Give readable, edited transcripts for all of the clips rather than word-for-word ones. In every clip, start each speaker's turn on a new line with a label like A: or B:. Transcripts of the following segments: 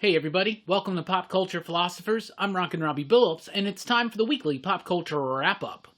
A: Hey everybody, welcome to Pop Culture Philosophers. I'm Rockin Robbie Billups, and it's time for the weekly pop culture wrap-up.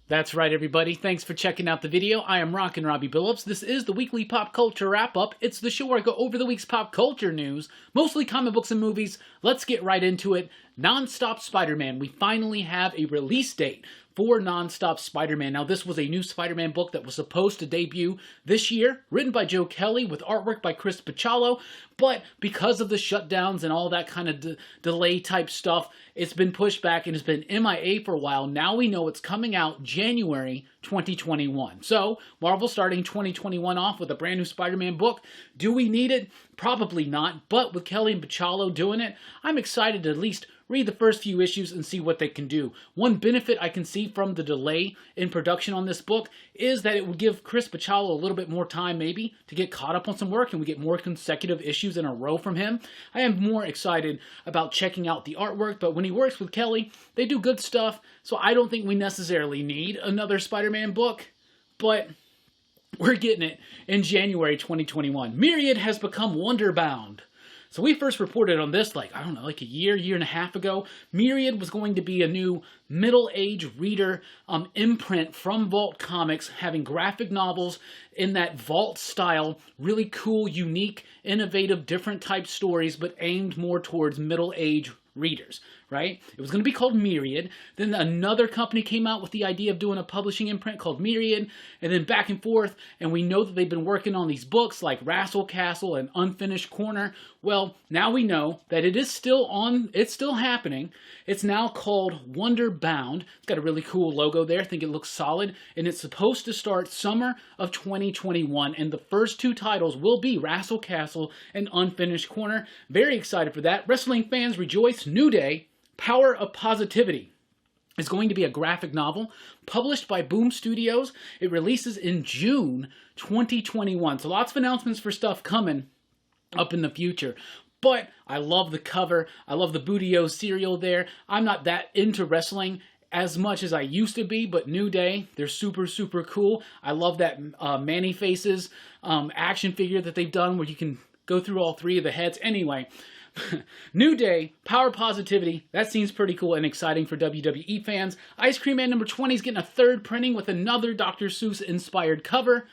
A: That's right, everybody. Thanks for checking out the video. I am Rockin Robbie Billups. This is the weekly pop culture wrap-up. It's the show where I go over the week's pop culture news, mostly comic books and movies. Let's get right into it. NonStop Spiderman. We finally have a release date for NonStop Spiderman. Now, this was a new Spider-Man book that was supposed to debut this year, written by Joe Kelly with artwork by Chris Bachalo, but because of the shutdowns and all that kind of delay type stuff, it's been pushed back and has been MIA for a while. Now we know it's coming out January 2021. So, Marvel starting 2021 off with a brand new Spider-Man book. Do we need it? Probably not, but with Kelly and Bachalo doing it, I'm excited to at least read the first few issues and see what they can do. One benefit I can see from the delay in production on this book is that it would give Chris Bachalo a little bit more time maybe to get caught up on some work and we get more consecutive issues in a row from him. I am more excited about checking out the artwork, but when he works with Kelly, they do good stuff, so I don't think we necessarily need another Spider-Man book, but we're getting it in January 2021. Myriad has become Wonderbound. So we first reported on this like a year and a half ago. Myriad was going to be a new middle-age reader imprint from Vault Comics, having graphic novels in that Vault style, really cool, unique, innovative, different type stories, but aimed more towards middle-age readers, right? It was going to be called Myriad. Then another company came out with the idea of doing a publishing imprint called Myriad, and then back and forth, and we know that they've been working on these books like Rassle Castle and Unfinished Corner. Well, now we know that it is still on, it's still happening. It's now called Wonderbound. It's got a really cool logo there. I think it looks solid, and it's supposed to start summer of 2021, and the first two titles will be Rassle Castle and Unfinished Corner. Very excited for that. Wrestling fans rejoice. New Day, Power of Positivity is going to be a graphic novel published by Boom Studios. It releases in June 2021. So lots of announcements for stuff coming up in the future. But I love the cover. I love the Bootio cereal there. I'm not that into wrestling as much as I used to be, but New Day, they're super, super cool. I love that Manny Faces action figure that they've done where you can go through all three of the heads. Anyway, New Day, Power Positivity, that seems pretty cool and exciting for WWE fans. Ice Cream Man number 20 is getting a third printing with another Dr. Seuss inspired cover.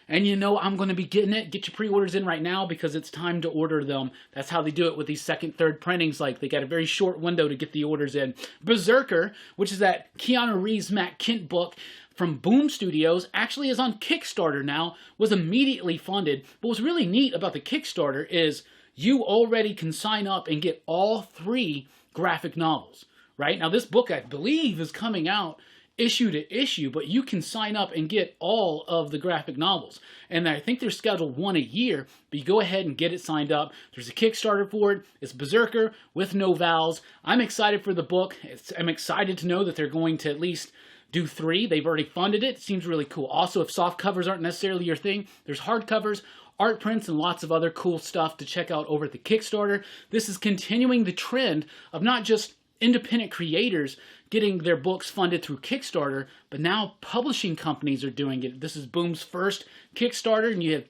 A: And you know I'm going to be getting it. Get your pre-orders in right now because it's time to order them. That's how they do it with these second, third printings. Like, they got a very short window to get the orders in. BRZRKR, which is that Keanu Reeves, Matt Kent book from Boom Studios, actually is on Kickstarter now, was immediately funded. But what's really neat about the Kickstarter is you already can sign up and get all three graphic novels, right? Now, this book, I believe, is coming out issue to issue, but you can sign up and get all of the graphic novels. And I think they're scheduled one a year, but you go ahead and get it signed up. There's a Kickstarter for it. It's BRZRKR with no vowels. I'm excited for the book. I'm excited to know that they're going to at least do 3. They've already funded it. It seems really cool. Also, if soft covers aren't necessarily your thing, there's hard covers, art prints, and lots of other cool stuff to check out over at the Kickstarter. This is continuing the trend of not just independent creators getting their books funded through Kickstarter, but now publishing companies are doing it. This is Boom's first Kickstarter, and you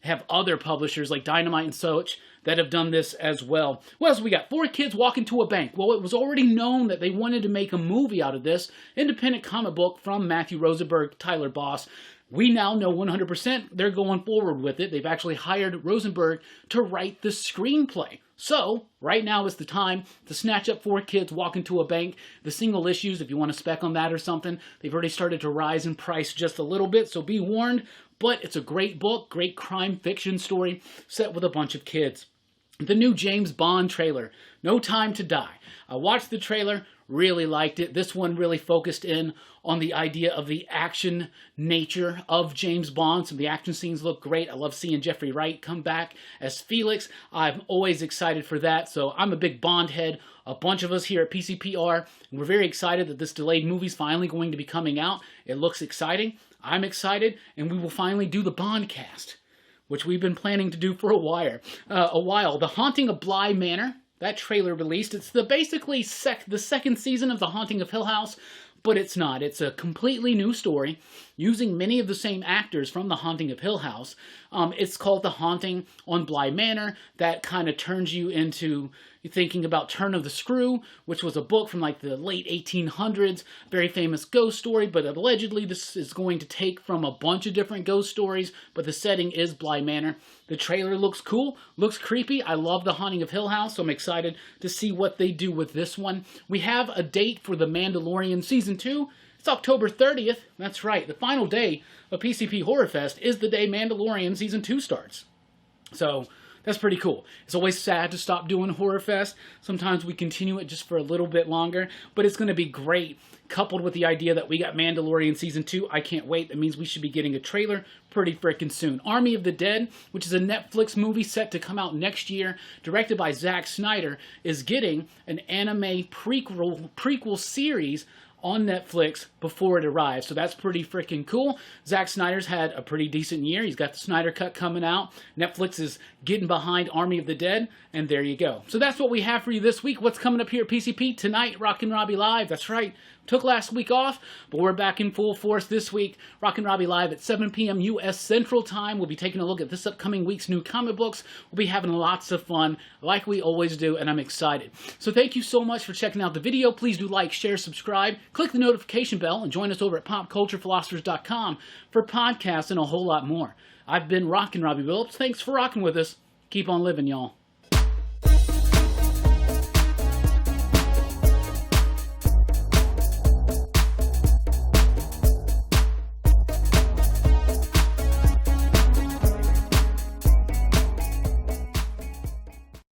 A: have other publishers like Dynamite and such that have done this as well. What else we got? 4 kids walk into a bank. Well, it was already known that they wanted to make a movie out of this. Independent comic book from Matthew Rosenberg, Tyler Boss. We now know 100% they're going forward with it. They've actually hired Rosenberg to write the screenplay. So, right now is the time to snatch up 4 kids, walk into a bank. The single issues, if you want to spec on that or something, they've already started to rise in price just a little bit, so be warned. But it's a great book, great crime fiction story set with a bunch of kids. The new James Bond trailer, No Time to Die. I watched the trailer, really liked it. This one really focused in on the idea of the action nature of James Bond. Some of the action scenes look great. I love seeing Jeffrey Wright come back as Felix. I'm always excited for that, so I'm a big Bond head. A bunch of us here at PCPR, and we're very excited that this delayed movie's finally going to be coming out. It looks exciting. I'm excited, and we will finally do the Bond cast, which we've been planning to do for a while. The Haunting of Bly Manor, that trailer released. It's basically the second season of The Haunting of Hill House, but it's not. It's a completely new story using many of the same actors from The Haunting of Hill House. It's called The Haunting on Bly Manor. That kind of turns you into thinking about Turn of the Screw, which was a book from like the late 1800s, very famous ghost story, but allegedly this is going to take from a bunch of different ghost stories, but the setting is Bly Manor. The trailer looks cool, looks creepy. I love The Haunting of Hill House, so I'm excited to see what they do with this one. We have a date for The Mandalorian Season 2. It's October 30th. That's right, the final day of PCP Horror Fest is the day Mandalorian Season 2 starts. So that's pretty cool. It's always sad to stop doing Horror Fest. Sometimes we continue it just for a little bit longer, but it's going to be great, coupled with the idea that we got Mandalorian Season 2. I can't wait. That means we should be getting a trailer pretty freaking soon. Army of the Dead, which is a Netflix movie set to come out next year, directed by Zack Snyder, is getting an anime prequel series on Netflix before it arrives. So that's pretty freaking cool. Zack Snyder's had a pretty decent year. He's got the Snyder Cut coming out. Netflix is getting behind Army of the Dead, and there you go. So that's what we have for you this week. What's coming up here at PCP tonight? Rockin Robbie Live. That's right. Took last week off, but we're back in full force this week. Rockin Robbie Live at 7 p.m. U.S. Central Time. We'll be taking a look at this upcoming week's new comic books. We'll be having lots of fun, like we always do, and I'm excited. So thank you so much for checking out the video. Please do like, share, subscribe, click the notification bell, and join us over at popculturephilosophers.com for podcasts and a whole lot more. I've been Rockin Robbie Billups. Thanks for rocking with us. Keep on living, y'all.